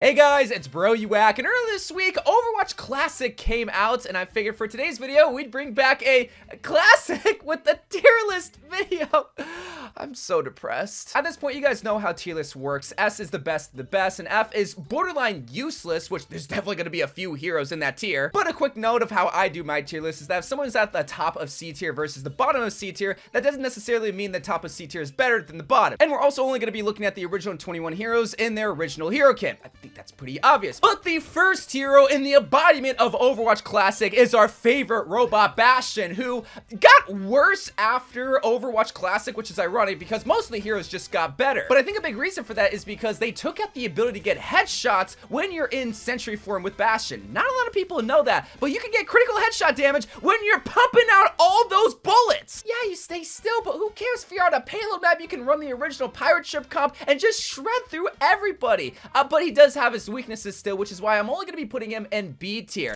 Hey guys, it's Bro You Whack, and earlier this week, Overwatch Classic came out, and I figured for today's video, we'd bring back a classic with the tier list video. I'm so depressed. At this point, you guys know how tier list works. S is the best of the best, and F is borderline useless, which there's definitely going to be a few heroes in that tier. But a quick note of how I do my tier list is that if someone's at the top of C tier versus the bottom of C tier, that doesn't necessarily mean the top of C tier is better than the bottom. And we're also only going to be looking at the original 21 heroes in their original hero kit. I think that's pretty obvious. But the first hero in the embodiment of Overwatch Classic is our favorite robot, Bastion, who got worse after Overwatch Classic, which is ironic because most of the heroes just got better. But I think a big reason for that is because they took out the ability to get headshots when you're in Sentry form with Bastion. Not a lot of people know that, but you can get critical headshot damage when you're pumping out all those bullets. Yeah, you stay still, but who cares if you're on a payload map? You can run the original pirate ship comp and just shred through everybody. But he does have his weaknesses still, which is why I'm only going to be putting him in B tier.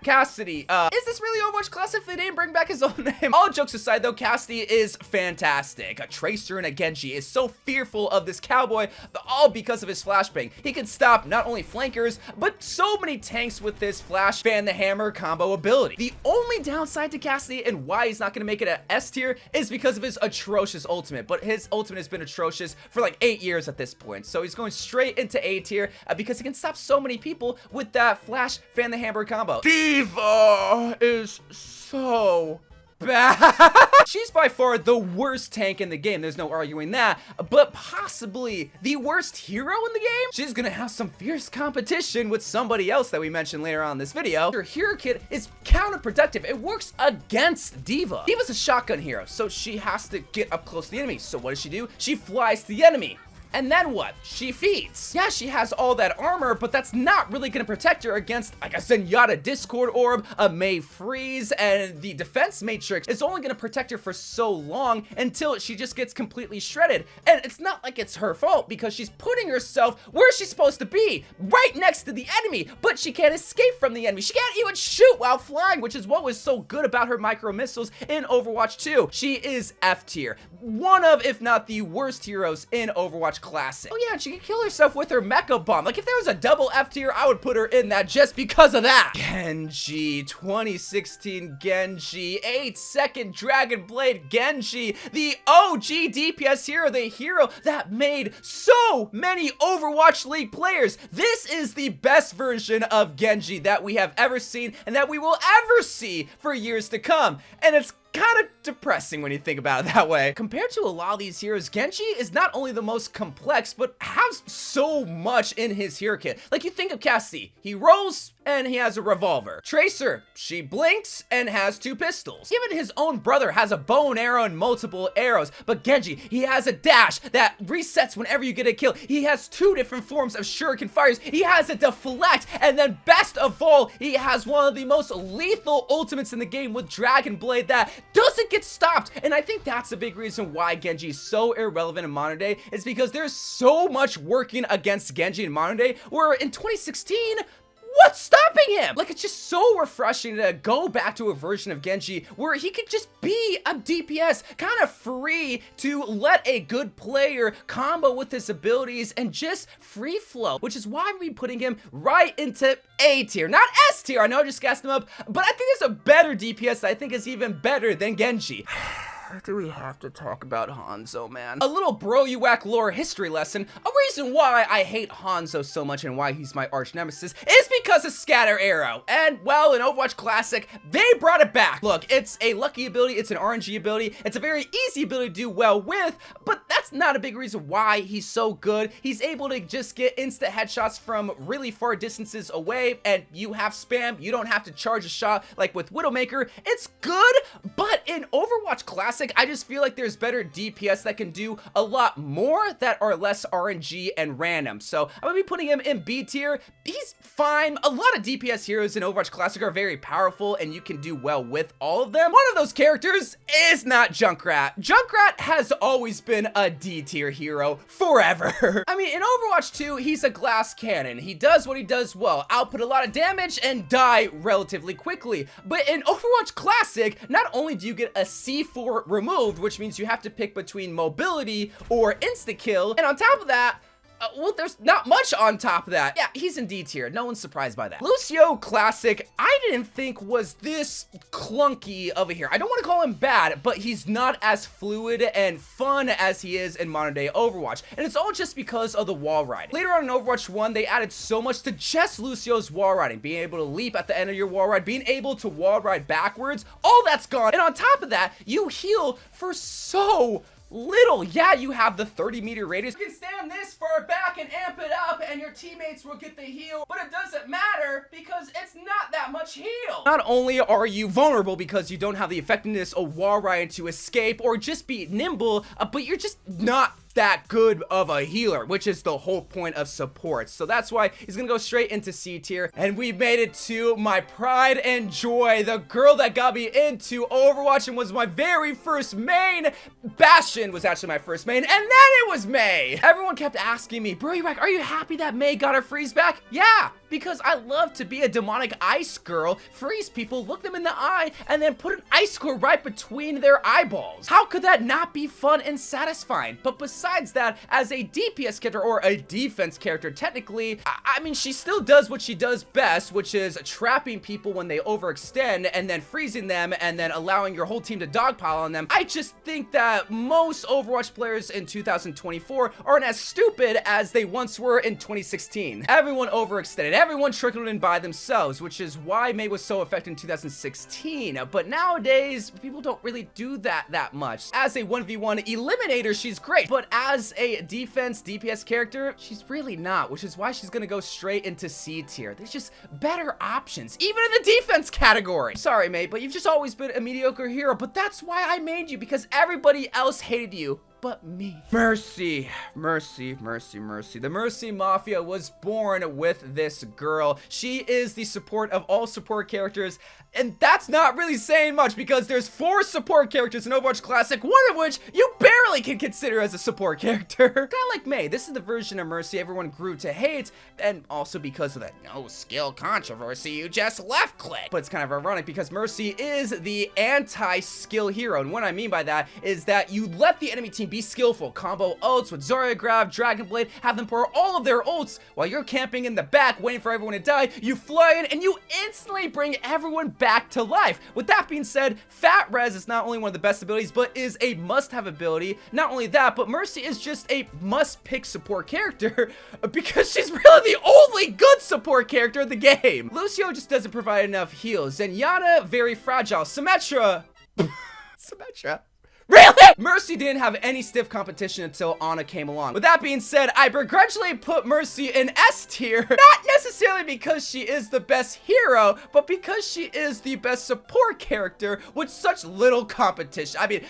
Cassidy, is this really Overwatch Classic if they didn't bring back his own name? All jokes aside though, Cassidy is fantastic. A Tracer and a Genji is so fearful of this cowboy, all because of his flashbang. He can stop not only flankers, but so many tanks with this flash fan the hammer combo ability. The only downside to Cassidy and why he's not going to make it a S tier is because of his atrocious ultimate, but his ultimate has been atrocious for like 8 years at this point, so he's going straight into A tier because he can stop so many people with that flash fan the hammer combo. D.va is so bad. She's by far the worst tank in the game, there's no arguing that, but possibly the worst hero in the game? She's gonna have some fierce competition with somebody else that we mentioned later on in this video. Her hero kit is counterproductive. It works against D.va. D.va's a shotgun hero, so she has to get up close to the enemy. So what does she do? She flies to the enemy. And then what? She feeds. Yeah, she has all that armor, but that's not really gonna protect her against like a Zenyatta Discord Orb, a May Freeze, and the defense matrix is only gonna protect her for so long until she just gets completely shredded. And it's not like it's her fault because she's putting herself where she's supposed to be, right next to the enemy, but she can't escape from the enemy. She can't even shoot while flying, which is what was so good about her micro missiles in Overwatch 2. She is F tier. One of, if not the worst heroes in Overwatch Classic. Oh yeah, and she can kill herself with her mecha bomb. Like if there was a double F tier, I would put her in that just because of that. Genji, 2016 Genji, 8-second Dragon Blade Genji, the OG DPS hero, the hero that made so many Overwatch League players. This is the best version of Genji that we have ever seen and that we will ever see for years to come. And it's kind of depressing when you think about it that way. Compared to a lot of these heroes, Genji is not only the most complex, but has so much in his hero kit. Like you think of Cassidy, he rolls and he has a revolver. Tracer, she blinks and has 2 pistols. Even his own brother has a bow and arrow and multiple arrows, but Genji, he has a dash that resets whenever you get a kill. He has 2 different forms of shuriken fires. He has a deflect, and then best of all, he has one of the most lethal ultimates in the game with Dragon Blade that doesn't get stopped. And I think that's a big reason why Genji is so irrelevant in modern day, is because there's so much working against Genji in modern day, where in 2016, what's stopping him? Like, it's just so refreshing to go back to a version of Genji where he could just be a DPS, kind of free to let a good player combo with his abilities and just free flow, which is why we're putting him right into A tier, not S tier. I know I just gassed him up, but I think there's a better DPS that I think is even better than Genji. Do we have to talk about Hanzo, man? A little Bro You Whack lore history lesson. A reason why I hate Hanzo so much and why he's my arch nemesis is because of Scatter Arrow. And, well, in Overwatch Classic, they brought it back. Look, it's a lucky ability, it's an RNG ability, it's a very easy ability to do well with, but that's not a big reason why he's so good. He's able to just get instant headshots from really far distances away, and you have spam, you don't have to charge a shot like with Widowmaker. It's good, but in Overwatch Classic, I just feel like there's better DPS that can do a lot more that are less RNG and random. So I'm gonna be putting him in B tier. He's fine. A lot of DPS heroes in Overwatch Classic are very powerful and you can do well with all of them. One of those characters is not Junkrat. Junkrat has always been a D tier hero forever. I mean, in Overwatch 2, he's a glass cannon. He does what he does well, output a lot of damage and die relatively quickly. But in Overwatch Classic, not only do you get a C4 removed, which means you have to pick between mobility or insta-kill, and on top of that, Well, there's not much on top of that. Yeah, he's in D tier. No one's surprised by that. Lucio Classic, I didn't think was this clunky of a hero. I don't want to call him bad, but he's not as fluid and fun as he is in modern day Overwatch. And it's all just because of the wall riding. Later on in Overwatch 1, they added so much to just Lucio's wall riding. Being able to leap at the end of your wall ride, being able to wall ride backwards, all that's gone. And on top of that, you heal for so little. Yeah, you have the 30-meter radius. You can stand this far back and amp it up and your teammates will get the heal, but it doesn't matter because it's not that much heal. Not only are you vulnerable because you don't have the effectiveness of wall riding to escape or just be nimble, but you're just not that good of a healer, which is the whole point of support. So that's why he's gonna go straight into C tier. And we made it to my pride and joy, the girl that got me into Overwatch and was my very first main. Bastion was actually my first main, and then it was Mei. Everyone kept asking me, bro, are you happy that Mei got her freeze back? Yeah, because I love to be a demonic ice girl, freeze people, look them in the eye, and then put an icicle right between their eyeballs. How could that not be fun and satisfying? But besides that, as a DPS character or a defense character, technically, I mean, she still does what she does best, which is trapping people when they overextend and then freezing them and then allowing your whole team to dogpile on them. I just think that most Overwatch players in 2024 aren't as stupid as they once were in 2016. Everyone overextended, everyone trickled in by themselves, which is why Mei was so effective in 2016. But nowadays, people don't really do that much. As a 1v1 eliminator, she's great, but as a defense DPS character, she's really not, which is why she's gonna go straight into C tier. There's just better options, even in the defense category. Sorry, Mei, but you've just always been a mediocre hero, but that's why I made you, because everybody else hated you but me. Mercy, mercy, mercy, mercy. The Mercy Mafia was born with this girl. She is the support of all support characters, and that's not really saying much because there's 4 support characters in Overwatch Classic, one of which you barely can consider as a support character. Kind of like Mei, this is the version of Mercy everyone grew to hate, and also because of that no skill controversy, you just left click. But it's kind of ironic because Mercy is the anti-skill hero, and what I mean by that is that you let the enemy team be skillful, combo ults with Zarya grab, Dragon Blade, have them pour all of their ults while you're camping in the back waiting for everyone to die. You fly in and you instantly bring everyone back to life. With that being said, Fat Res is not only one of the best abilities, but is a must-have ability. Not only that, but Mercy is just a must-pick support character because she's really the only good support character in the game. Lucio just doesn't provide enough heals. Zenyatta, very fragile. Symmetra. Symmetra. Really? Mercy didn't have any stiff competition until Ana came along. With that being said, I begrudgingly put Mercy in S tier, not necessarily because she is the best hero, but because she is the best support character with such little competition. I mean,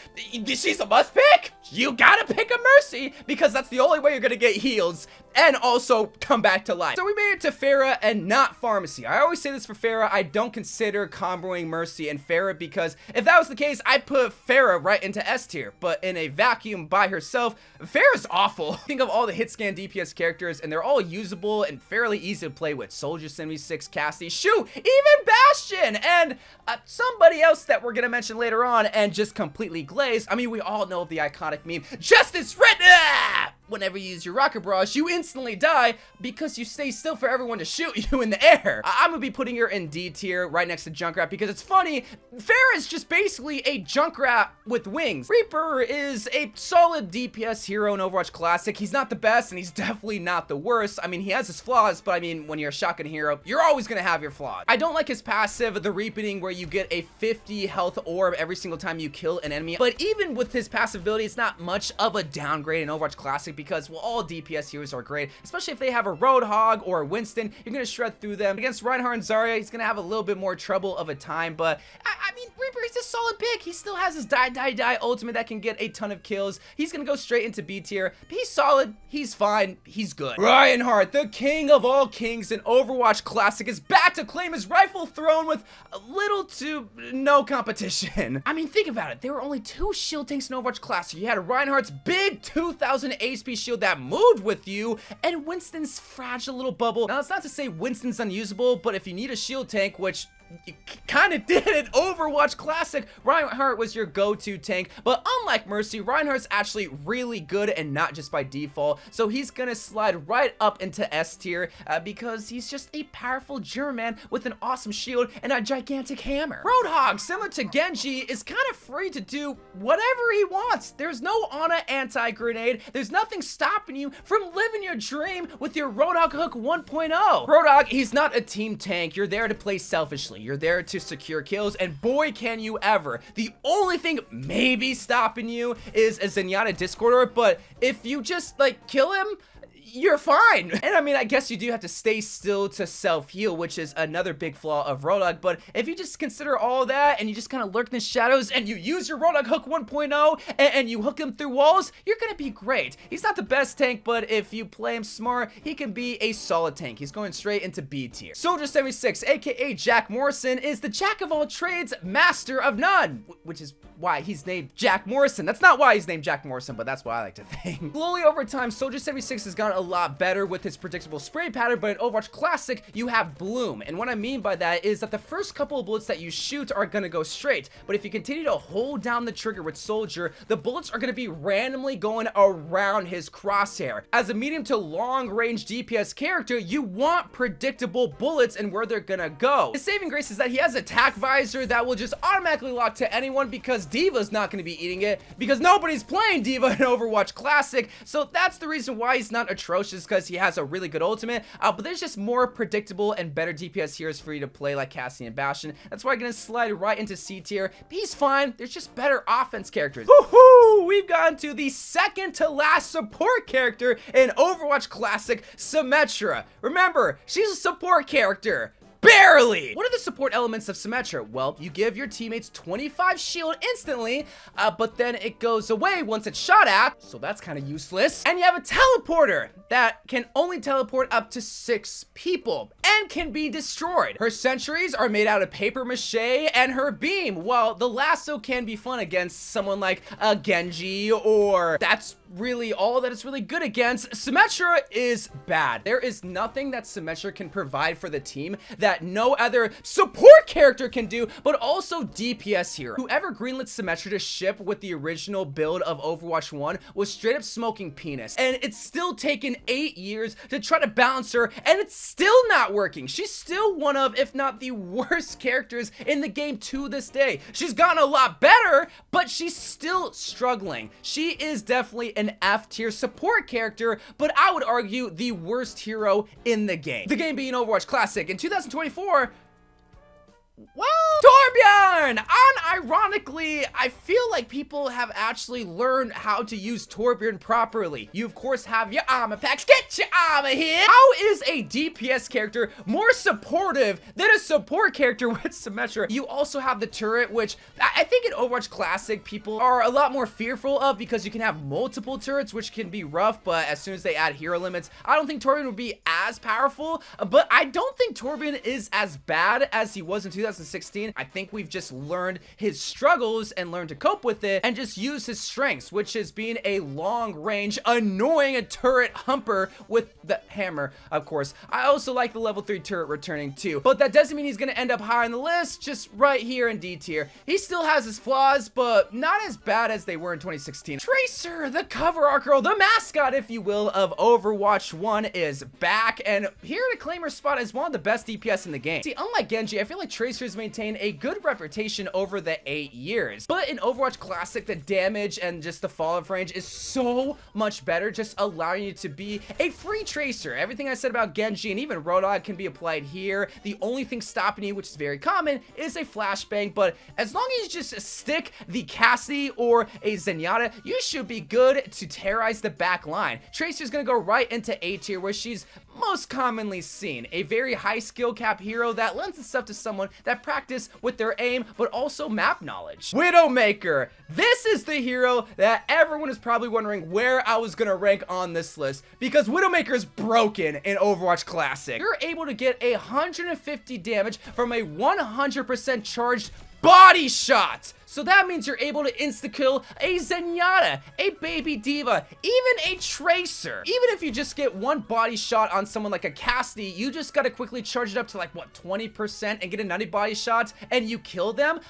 she's a must pick. You gotta pick a Mercy because that's the only way you're gonna get heals and also come back to life. So we made it to Pharah and not Pharmacy. I always say this for Pharah, I don't consider comboing Mercy and Pharah because if that was the case, I'd put Pharah right into S tier, but in a vacuum by herself, Pharah's awful. Think of all the hit scan DPS characters and they're all usable and fairly easy to play with. Soldier 76, Cassidy, shoot, even Bastion, and somebody else that we're gonna mention later on and just completely glazed. I mean, we all know of the iconic meme, Justice Red. Whenever you use your rocket barrage, you instantly die because you stay still for everyone to shoot you in the air. I'm gonna be putting her in D tier right next to Junkrat because it's funny, Pharah is just basically a Junkrat with wings. Reaper is a solid DPS hero in Overwatch Classic. He's not the best and he's definitely not the worst. I mean, he has his flaws, but I mean, when you're a shotgun hero, you're always gonna have your flaws. I don't like his passive, the reaping, where you get a 50 health orb every single time you kill an enemy. But even with his passive ability, it's not much of a downgrade in Overwatch Classic because, well, all DPS heroes are great, especially if they have a Roadhog or a Winston. You're gonna shred through them. Against Reinhardt and Zarya, he's gonna have a little bit more trouble of a time, but I mean, Reaper is a solid pick. He still has his die ultimate that can get a ton of kills. He's gonna go straight into B tier. He's solid, he's fine, he's good. Reinhardt, the king of all kings in Overwatch Classic, is back to claim his rightful throne with little to no competition. I mean, think about it. There were only 2 shield tanks in Overwatch Classic. You had Reinhardt's big 2000 HP shield that moved with you, and Winston's fragile little bubble. Now, that's not to say Winston's unusable, but if you need a shield tank, which you kind of did it. Overwatch Classic, Reinhardt was your go-to tank, but unlike Mercy, Reinhardt's actually really good and not just by default, so he's gonna slide right up into S tier because he's just a powerful German with an awesome shield and a gigantic hammer. Roadhog, similar to Genji, is kind of free to do whatever he wants. There's no Ana anti-grenade. There's nothing stopping you from living your dream with your Roadhog hook 1.0. Roadhog, he's not a team tank. You're there to play selfishly. You're there to secure kills, and boy, can you ever. The only thing maybe stopping you is a Zenyatta Discorder, but if you just, like, kill him, you're fine. And I mean, I guess you do have to stay still to self-heal, which is another big flaw of Roadhog, but if you just consider all that and you just kind of lurk in the shadows and you use your Roadhog hook 1.0 and you hook him through walls, you're gonna be great. He's not the best tank, but if you play him smart, he can be a solid tank. He's going straight into B tier. Soldier76, aka Jack Morrison, is the jack of all trades, master of none, which is why he's named Jack Morrison. That's not why he's named Jack Morrison, but that's what I like to think. Slowly over time, Soldier76 has gotten a lot better with his predictable spray pattern, but in Overwatch Classic, you have Bloom. And what I mean by that is that the first couple of bullets that you shoot are gonna go straight, but if you continue to hold down the trigger with Soldier, the bullets are gonna be randomly going around his crosshair. As a medium to long range DPS character, you want predictable bullets and where they're gonna go. His saving grace is that he has attack visor that will just automatically lock to anyone because D.va's not gonna be eating it, because nobody's playing D.va in Overwatch Classic, so that's the reason why he's not atrocious, because he has a really good ultimate, but there's just more predictable and better DPS heroes for you to play, like Cassidy and Bastion. That's why I'm gonna slide right into C tier. He's fine, there's just better offense characters. Woohoo! We've gotten to the second to last support character in Overwatch Classic, Symmetra. Remember, she's a support character. Barely! What are the support elements of Symmetra? Well, you give your teammates 25 shield instantly, but then it goes away once it's shot at, so that's kind of useless. And you have a teleporter that can only teleport up to 6 people and can be destroyed. Her sentries are made out of paper mache, and her beam, well, the lasso can be fun against someone like a Genji, or that's really all that it's really good against. Symmetra is bad. There is nothing that Symmetra can provide for the team that no other support character can do, but also DPS hero. Whoever greenlit Symmetra to ship with the original build of Overwatch 1 was straight up smoking penis, and it's still taken 8 years to try to balance her, and it's still not working. She's still one of, if not the worst characters in the game to this day. She's gotten a lot better, but she's still struggling. She is definitely an F tier support character, but I would argue the worst hero in the game. The game being Overwatch Classic in 2024. Well, Torbjorn! Unironically, I feel like people have actually learned how to use Torbjorn properly. You, of course, have your armor packs. Get your armor here! How is a DPS character more supportive than a support character with Symmetra? You also have the turret, which I think in Overwatch Classic, people are a lot more fearful of because you can have multiple turrets, which can be rough, but as soon as they add hero limits, I don't think Torbjorn would be as powerful, but I don't think Torbjorn is as bad as he was in 2016. I think we've just learned his struggles and learned to cope with it and just use his strengths, which is being a long range, annoying turret humper with the hammer, of course. I also like the level 3 turret returning too, but that doesn't mean he's gonna end up high on the list, just right here in D tier. He still has his flaws, but not as bad as they were in 2016. Tracer, the cover art girl, the mascot, if you will, of Overwatch 1 is back, and here to claim her spot as one of the best DPS in the game. See, unlike Genji, I feel like Tracer's maintained a good reputation over the 8 years, but in Overwatch Classic, the damage and just the fall-off range is so much better, just allowing you to be a free Tracer. Everything I said about Genji and even Roadhog can be applied here. The only thing stopping you, which is very common, is a flashbang, but as long as you just stick the Cassidy or a Zenyatta, you should be good to terrorize the back line. Tracer's gonna go right into A tier, where she's most commonly seen. A very high skill cap hero that lends itself to someone that practice with their aim, but also map knowledge. Widowmaker. This is the hero that everyone is probably wondering where I was gonna rank on this list, because Widowmaker is broken in Overwatch Classic. You're able to get 150 damage from a 100% charged body shot. So that means you're able to insta-kill a Zenyatta, a baby D.va, even a Tracer. Even if you just get one body shot on someone like a Cassidy, you just gotta quickly charge it up to like, what, 20% and get a 90 body shots and you kill them.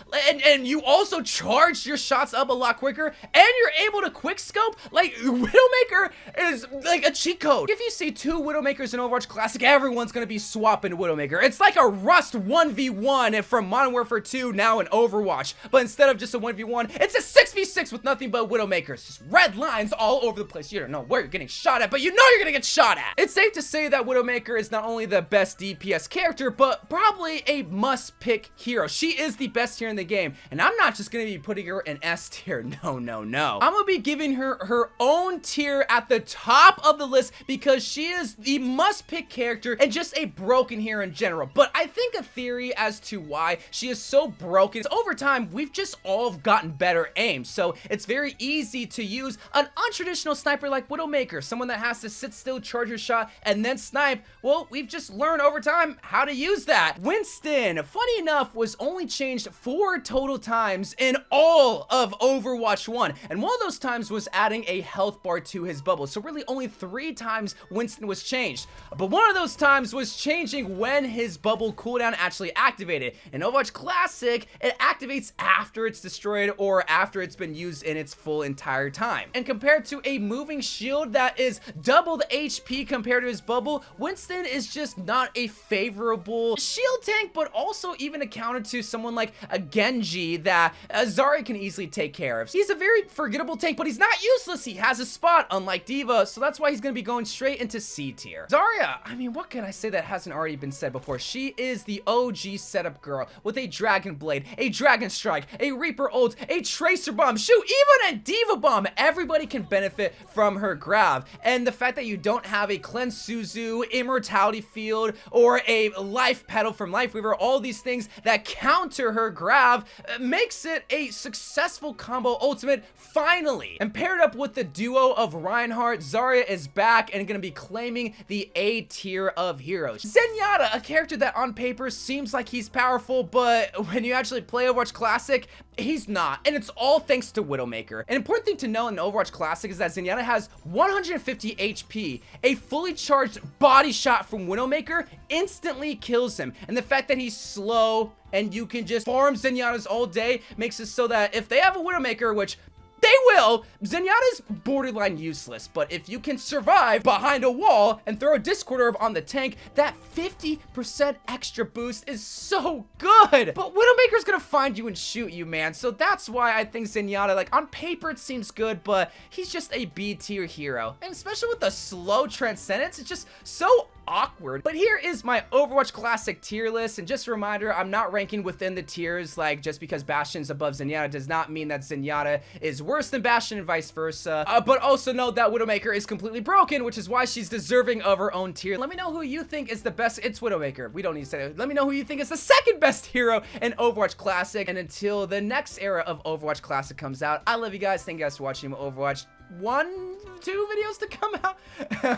And you also charge your shots up a lot quicker and you're able to quick scope. Like, Widowmaker is like a cheat code. If you see two Widowmakers in Overwatch Classic, everyone's gonna be swapping Widowmaker. It's like a Rust 1v1 from Modern Warfare 2 now in Overwatch. But instead of just a 1v1, it's a 6v6 with nothing but Widowmakers. Just red lines all over the place. You don't know where you're getting shot at, but you know you're gonna get shot at. It's safe to say that Widowmaker is not only the best DPS character, but probably a must-pick hero. She is the best hero in the game, and I'm not just gonna be putting her in S tier. No, no, no. I'm gonna be giving her her own tier at the top of the list because she is the must-pick character and just a broken hero in general. But I think a theory as to why she is so broken is over time, we've just all have gotten better aim, so it's very easy to use an untraditional sniper like Widowmaker, someone that has to sit still, charge your shot, and then snipe. Well, we've just learned over time how to use that. Winston, funny enough, was only changed 4 total times in all of Overwatch 1, and one of those times was adding a health bar to his bubble, so really only 3 times Winston was changed. But one of those times was changing when his bubble cooldown actually activated. In Overwatch Classic, it activates after it's destroyed or after it's been used in its full entire time. And compared to a moving shield that is double the HP compared to his bubble, Winston is just not a favorable shield tank, but also even a counter to someone like a Genji that Zarya can easily take care of. He's a very forgettable tank, but he's not useless. He has a spot, unlike D.va, so that's why he's gonna be going straight into C tier. Zarya, I mean, what can I say that hasn't already been said before? She is the OG setup girl with a Dragon Blade, a Dragon Strike, a Reaper ult, a Tracer Bomb, shoot, even a D.va Bomb. Everybody can benefit from her grab. And the fact that you don't have a Cleanse Suzu, Immortality Field, or a Life Petal from Lifeweaver, all these things that counter her grab, makes it a successful combo ultimate, finally. And paired up with the duo of Reinhardt, Zarya is back and gonna be claiming the A tier of heroes. Zenyatta, a character that on paper seems like he's powerful, but when you actually play Overwatch Classic, he's not, and it's all thanks to Widowmaker. An important thing to know in Overwatch Classic is that Zenyatta has 150 HP. A fully charged body shot from Widowmaker instantly kills him, and the fact that he's slow and you can just farm Zenyatta's all day makes it so that if they have a Widowmaker, which they will, Zenyatta's borderline useless, but if you can survive behind a wall and throw a Discord Orb on the tank, that 50% extra boost is so good. But Widowmaker's gonna find you and shoot you, man, so that's why I think Zenyatta, like, on paper it seems good, but he's just a B tier hero. And especially with the slow Transcendence, it's just so awkward. But here is my Overwatch Classic tier list, and just a reminder, I'm not ranking within the tiers. Like, just because Bastion's above Zenyatta does not mean that Zenyatta is worse than Bastion and vice versa. But also note that Widowmaker is completely broken, which is why she's deserving of her own tier. Let me know who you think is the best. It's Widowmaker. We don't need to say that. Let me know who you think is the second best hero in Overwatch Classic. And until the next era of Overwatch Classic comes out, I love you guys. Thank you guys for watching Overwatch 1, 2 videos to come out.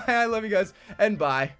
I love you guys, and bye.